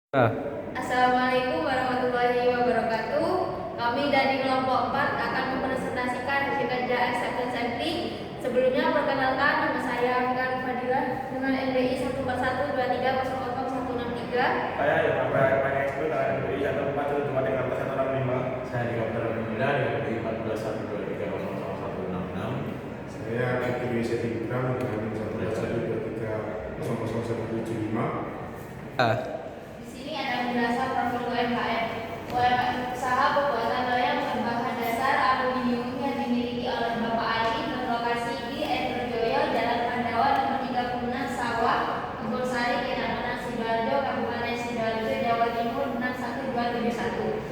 Assalamualaikum warahmatullahi wabarakatuh. Kami dari kelompok 4 akan mempresentasikan hasil kerja acceptance sampling. Sebelumnya perkenalkan, nama saya Fikar Fadilah dengan NDI 1412300163. Saya Bapak Expo dengan NDI 14124165. Saya di Dr. Alhamdulillah dengan NDI 1412300166. Saya Fikri Setigram dengan 1412300175. Di sini ada penjelasan profil UMKM. UMKM usaha pembuatan loyang berbahan dasar aluminium yang dimiliki oleh Bapak Ali berlokasi di Endrojoyo, Jalan Pandawa nomor 36 Sawah, Kebun Sari, Kecamatan Sidoarjo, Kabupaten Sidoarjo, Jawa Timur 61271.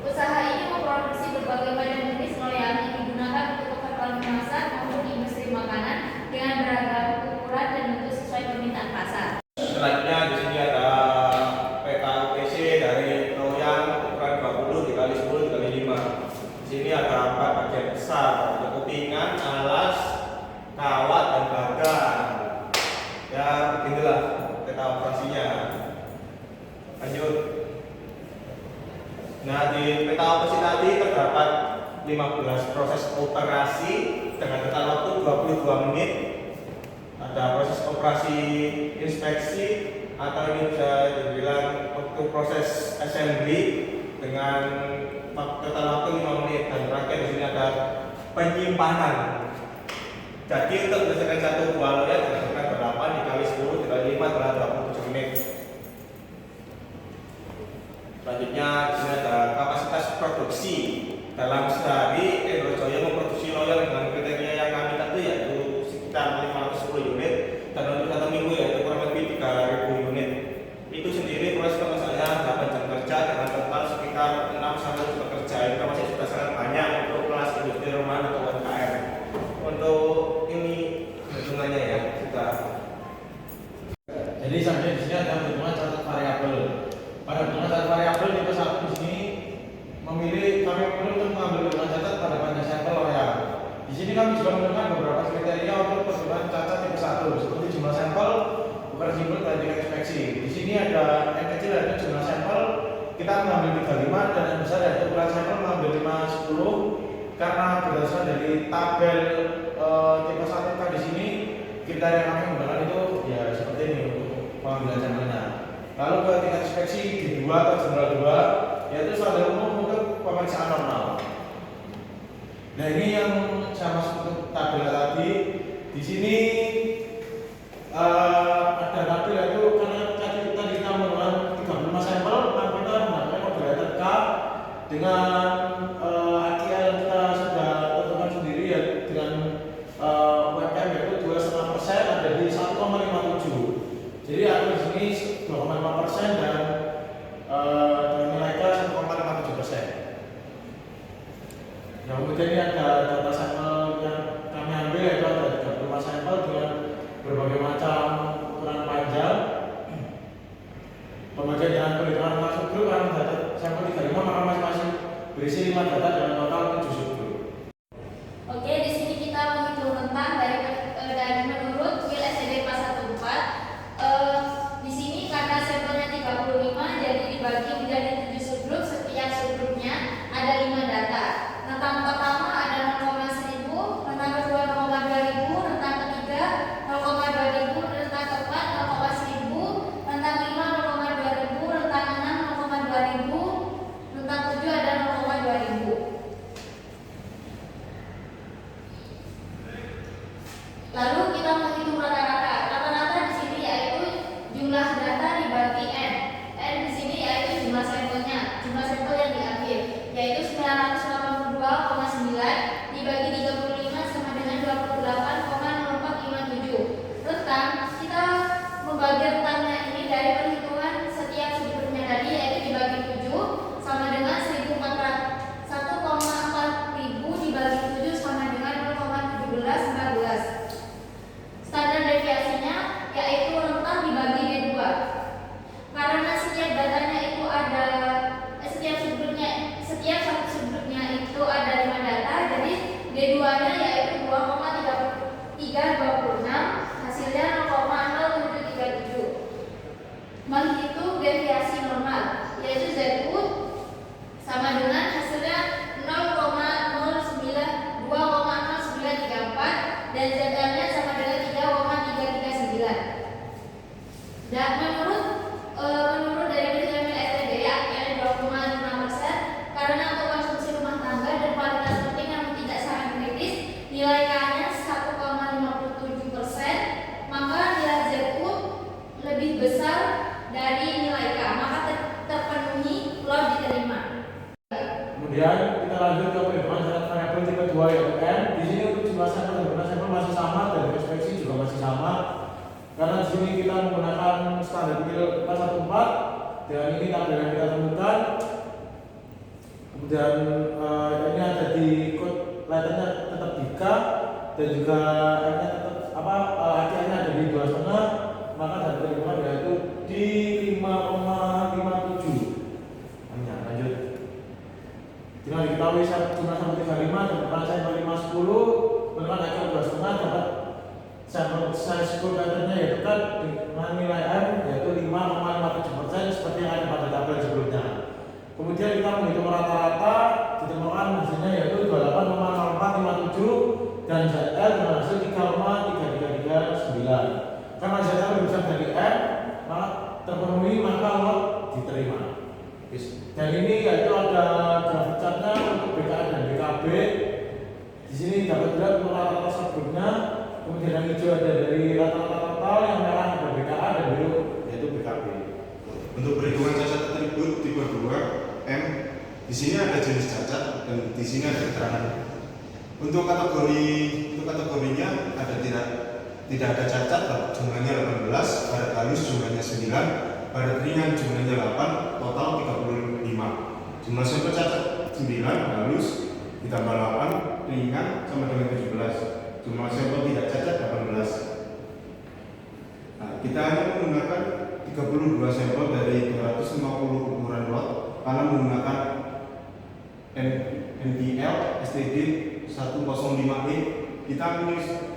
Usaha ini memproduksi berbagai macam jenis loyang yang digunakan untuk keperluan kemasan maupun industri makanan dengan beragam ukuran dan bentuk sesuai permintaan pasar. Selanjutnya di sini ada peta UPC dari loyang ukuran 20 dikali 10 dikali 5. Di sini ada 4 bagian besar, ada kepingan, alas, kawat, dan bagan. Ya beginilah peta operasinya. Lanjut. Nah, di peta operasi tadi terdapat 15 proses operasi dengan total waktu 22 menit. Ada proses operasi inspeksi atau ini bisa dibilang waktu proses assembly dengan total waktu 5 menit, dan terakhir di sini ada penyimpanan. Jadi untuk menyelesaikan satu buah loyang dilakukan 8 dikali 10 dikali 5 adalah 27 menit. Selanjutnya di sini ada kapasitas produksi. Dalam sehari Endrojoyo memproduksi loyang dengan kriteria yang kami tentu yaitu sekitar 510 unit, dan untuk satu minggu yaitu kurang lebih 3000 unit. Itu sendiri proses pengerjaan 8 jam kerja dengan total sekitar 6 sampai 7 kerja. Itu masih sudah sangat banyak untuk kelas industri rumahan atau UMKM. Untuk ini hitungannya ya sudah. Jadi sampai di sini ada perhitungan catat variabel. Pada perhitungan catat variabel tipe 1 di sini kami memilih untuk mengambil perhitungan catat pada banyak sampel loyang. Di sini kami juga menemukan beberapa kriteria untuk perhitungan catat tipe 1 seperti jumlah sampel, ukuran simpel, dan tingkat inspeksi. Di sini ada yang kecil yaitu jumlah sampel kita mengambil 35, dan yang besar yaitu ukuran sampel mengambil 510 karena berdasarkan dari tabel tipe 1 di sini kriteria yang kami menggunakan itu ya seperti ini untuk pengambilan sampelnya. Lalu ke tingkat inspeksi di 2 atau general 2 yaitu standar umum untuk pemeriksaan normal. Nah, ini yang saya masuk ke tabel tadi. Di sini ada tabel yaitu karena tadi kita menggunakan 35 sampel, maka kita menggunakan moderator K dengan AKL yang kita sudah tentukan sendiri ya dengan UMKM yaitu 2,5% ada di 1,57. Jadi ada di sini 2,5% dan dengan nilai K 1,57%. Yang kemudian ini ada data sampel yang kami ambil yaitu ada 35 sampel dengan berbagai macam ukuran panjang. Kemudian dengan perhitungan masuk grup kami data sampel 35 maka masing-masing berisi 5 data dengan total 7 subgrup. Oke, di sini kita menghitung tentang dari menurut WIL SCD 414. Di sini karena sampelnya 35 jadi dibagi menjadi 7 subgrup. Setiap subgrupnya ada 5 data. Rentang pertama ada 0,1000, rentang kedua 0,2000, rentang ketiga 0,2000, rentang keempat 0,1000, rentang 5 0,2000, rentang 6 0,2000, rentang 7 ada 0,2000. Kemudian kita lanjut ke perhitungan cacat variabel tipe 2 yaitu M. Di sini untuk jumlah sampel dan jumlah sampel masih sama dan inspeksi juga masih sama. Karena di sini kita menggunakan standar pil 414 dan ini tabel yang kita temukan. Kemudian ini ada di code letternya tetap di K dan juga M-nya tetap akhirnya ada di 2,5, maka dari perhitungan yaitu di 5,57. Lanjut. Dengan diketahui jumlah sampel 35 dan ukuran sampel 510, maka hasil 2,5 dapat sampel size code letternya yaitu kan dengan nilai M yaitu 5,57% seperti yang ada pada tabel sebelumnya. Kemudian kita menghitung rata-rata, ditemukan hasilnya yaitu 28,0457 dan ZL dengan hasil 3,3339. Karena ZL lebih besar dari M, maka terpenuhi maka lot diterima. Dan ini yaitu ada grafik chartnya untuk BKA dan BKB. Di sini dapat dilihat untuk rata-rata sebelumnya. Kemudian yang hijau ada dari rata-rata total, yang merah ada BKA dan biru yaitu BKB. Untuk perhitungan cacat atribut tipe 2 M, di sini ada jenis cacat dan di sini ada keterangan. Untuk kategorinya ada tidak ada cacat, jumlahnya 18, baret halus jumlahnya 9, baret ringan jumlahnya 8, total 35. Jumlah sampel cacat 9, halus ditambah 8, ringan sama dengan 17. Jumlah sampel tidak cacat 18. Nah, kita hanya menggunakan 32 sampel dari 250 ukuran lot karena menggunakan NPL STD 105E. Kita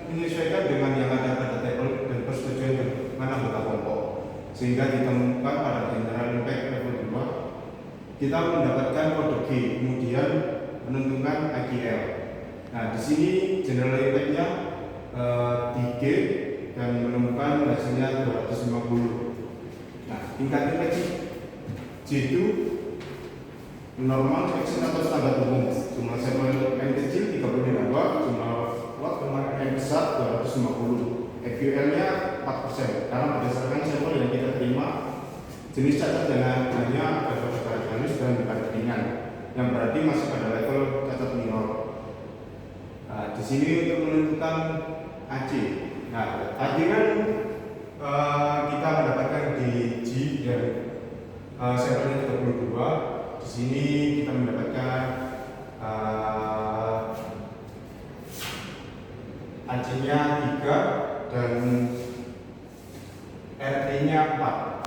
menyesuaikan dengan yang ada pada tabel dan persetujuan dengan anggota kelompok, sehingga ditemukan pada general impact level 2 kita mendapatkan kode G, kemudian menentukan IGL. Nah, di sini general impact-nya di G dan menemukan hasilnya 250. Nah, tingkat impact J2 normal action atau standar umum. Jumlah sampel N kecil 35, jumlah lot N besar 250. FUL-nya 4% karena berdasarkan sampel yang kita terima jenis cacat dengan hanya ada baret halus dan baret ringan, yang berarti masih pada level cacat minor. Nah, di sini untuk menentukan AC. Nah, tadi kan kita mendapatkan di G dan sampelnya 32. Di sini kita mendapatkan AC-nya 3 dan RT-nya 4.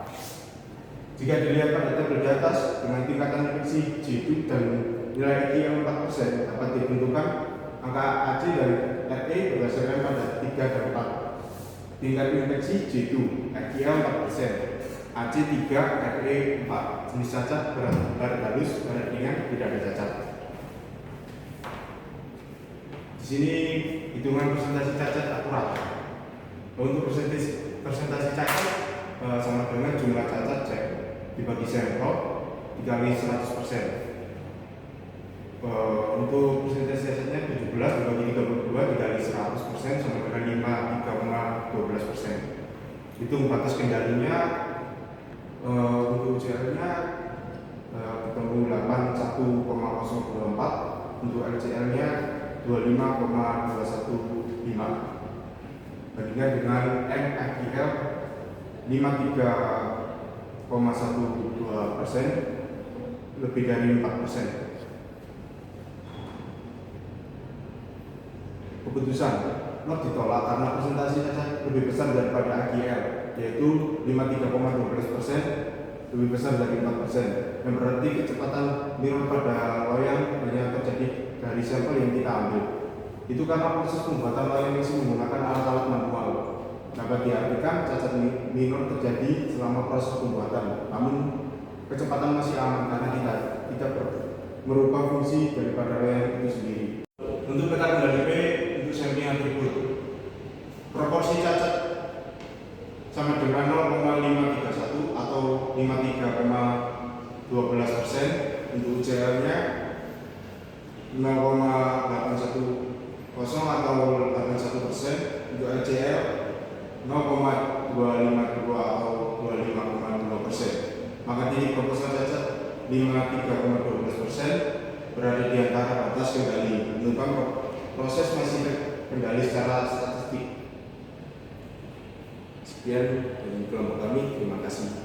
Jika dilihat pada tabel di atas dengan tingkatan infeksi J2 dan nilai RT yang 4% dapat ditentukan angka AC dari RT berdasarkan pada 3 dan 4. Tingkat infeksi J2, RT-nya 4%, AC 3, RT 4. Jenis cacat baret halus, baret ringan, tidak ada cacat. Di sini hitungan persentase cacat akurat. Untuk persentase cacat sama dengan jumlah cacat cek dibagi sampel dikali 100%. Untuk persentase cacatnya 17 dibagi 32 dikali 100% sama dengan 3,12%. Hitung batas kendalinya untuk UCL-nya ketemu 81,024, untuk LCL-nya 25,215. Bandingkan dengan MFIL 53,12%, lebih dari 4%. Keputusan not ditolak karena presentasi cacat lebih besar daripada AGL, yaitu 53,12%, lebih besar dari 4%, yang berarti kecepatan mirror pada loyang hanya terjadi dari sampel yang kita ambil. Itu karena proses pembuatan loyang masih menggunakan alat-alat manual. Dapat diartikan cacat minor terjadi selama proses pembuatan, namun kecepatan masih aman karena tidak merubah fungsi daripada loyang itu sendiri. Untuk peta kendali P untuk sampling atribut, proporsi cacat sama dengan 0,531 atau 53,12%. Untuk UCL-nya 0,810 atau 81%. Untuk LCL 0,252 atau 25,2%. Maka ini proporsi cacat 53,12%, berada di antara batas kendali. Menunjukkan proses masih kendali secara statistik. Sekian dari kelompok kami, terima kasih.